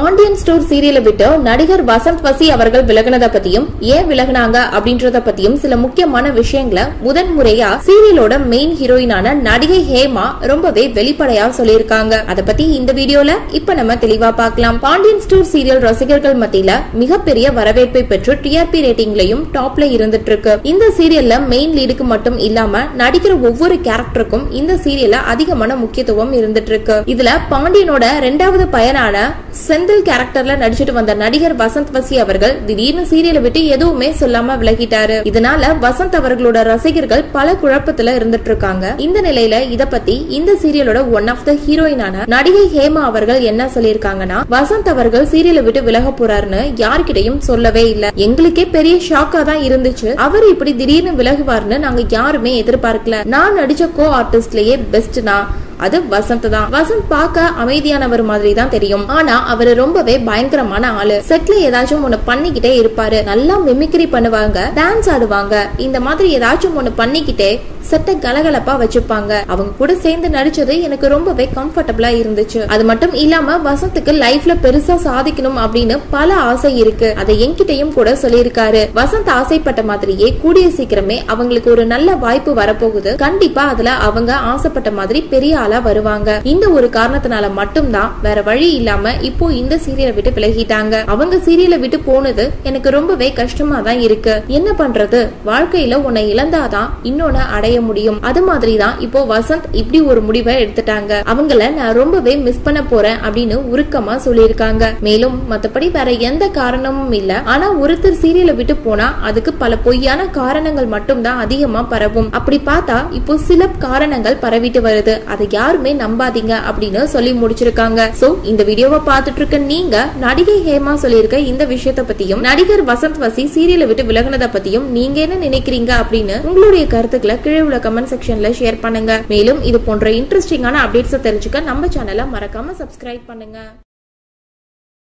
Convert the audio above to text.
Pandian store சீரியலை விட்டு நடிகர் வசந்த் வசி அவர்கள் விலகினதை பத்தியும் ஏன் விலகினாங்க அப்படின்றத பத்தியும் சில முக்கியமான விஷயங்களை முதன்முறையா சீரியலோட மெயின் ஹீரோயினான நடிகை ஹேமா ரொம்பவே வெளிப்படையா சொல்லியிருக்காங்க. அத பத்தி இந்த வீடியோல இப்ப நம்ம தெளிவா பார்க்கலாம். பாண்டியன் ஸ்டோர் சீரியல் ரசிகர்கள் மத்தியில மிகப்பெரிய வரவேற்பை பெற்று டிஆர்பி ரேட்டிங்லயும் டாப்ல இருந்துட்டு இருக்கு. இந்த சீரியல்ல மெயின் லீடுக்கு மட்டும் இல்லாம நடிக்கிற ஒவ்வொரு கேரக்டருக்கும் இந்த சீரியல்ல அதிகமான முக்கியத்துவம் இருந்துட்டு இருக்கு. இதுல பாண்டியனோட இரண்டாவது பயனான செந்தில் கேரக்டர்ல நடிச்சிட்டு வந்த நடிகர் வசந்த் வசி அவர்கள் திடீர்னு சீரியலை விட்டு எதுவுமே சொல்லாம விலகிட்டாரு. இதனால வசந்த் அவர்களோட ரசிகர்கள் பல குழப்பத்துல இருந்துட்டு இருக்காங்க. இந்த நிலையில இத பத்தி இந்த சீரியலோட ஒன் ஆஃப் த ஹீரோயினான நடிகை ஹேமா அவர்கள் என்ன சொல்லிருக்காங்கன்னா, வசந்த் அவர்கள் சீரியலை விட்டு விலக போறாருன்னு யாருக்கிட்டையும் சொல்லவே இல்ல. எங்களுக்கே பெரிய ஷாக்கா தான் இருந்துச்சு. அவர் இப்படி திடீர்னு விலகுவார்னு நாங்க யாருமே எதிர்பார்க்கல. நான் நடிச்ச கோ ஆர்டிஸ்ட்லயே பெஸ்ட்னா அது வசந்த் தான். வசந்த் பார்க்க அமைதியானவர் மாதிரி தான் தெரியும். ஆனா அவரு ரொம்பவே பயங்கரமான ஆளு. செட்ல ஏதாச்சும் ஒண்ணு பண்ணிக்கிட்டே இருப்பாரு. நல்லா மிமிக்ரி பண்ணுவாங்க, டான்ஸ் ஆடுவாங்க. இந்த மாதிரி ஏதாச்சும் ஒண்ணு பண்ணிக்கிட்டே செட்ட கலகலப்பா வச்சுப்பாங்க. அவங்க கூட சேர்ந்து நடிச்சது எனக்கு ரொம்பவே கம்ஃபர்டபிளா இருந்துச்சு. அது மட்டும் இல்லாம வசந்துக்கு லைஃப்ல பெருசா சாதிக்கணும் அப்படின்னு பல ஆசை இருக்கு. அதை என்கிட்டயும் கூட சொல்லியிருக்காரு. வசந்த் ஆசைப்பட்ட மாதிரியே கூடிய சீக்கிரமே அவங்களுக்கு ஒரு நல்ல வாய்ப்பு வரப்போகுது. கண்டிப்பா அதுல அவங்க ஆசைப்பட்ட மாதிரி பெரிய ஆளா வருவாங்க. இந்த ஒரு காரணத்தினால மட்டும்தான் வேற வழி இல்லாம இப்போ இந்த சீரியலை விட்டு விலகிட்டாங்க. அவங்க சீரியலை விட்டு போனது எனக்கு ரொம்பவே கஷ்டமா தான் இருக்கு. என்ன பண்றது, வாழ்க்கையில உன்னை இழந்தாதான் இன்னொன்னு அடைய முடியும். அது மாதிரிதான் இப்போ வசந்த் இப்படி ஒரு முடிவை எடுத்துட்டாங்க. அவங்கள நான் ரொம்பவே மிஸ் பண்ண போறேன் அப்படின்னு உருக்கமா சொல்லியிருக்காங்க. மேலும் மத்தபடி வேற எந்த காரணமும் இல்ல. ஆனா ஒருத்தர் சீரியலை விட்டு போனா அதுக்கு பல பொய்யான காரணங்கள் மட்டும் தான் அதிகமா பரவும். அப்படி பார்த்தா இப்போ சில காரணங்கள் பரவிட்டு வருது. அதை யாருமே நம்பாதீங்க அப்படின்னு சொல்லி முடிச்சிருக்காங்க. சோ இந்த வீடியோவை பார்த்துட்டு இருக்க நீங்க நடிகை ஹேமா சொல்லியிருக்க இந்த விஷயத்த பத்தியும் நடிகர் வசந்த் வசி சீரியலை விட்டு விலகினதை பத்தியும் நீங்க என்ன நினைக்கிறீங்க அப்படின்னு உங்களுடைய கருத்துக்களை கீழே உள்ள கமெண்ட் செக்ஷன்ல ஷேர் பண்ணுங்க. மேலும் இது போன்ற இன்ட்ரெஸ்டிங்கான அப்டேட்ஸ் தெரிஞ்சுக்க நம்ம சேனலை மறக்காம சப்ஸ்கிரைப் பண்ணுங்க.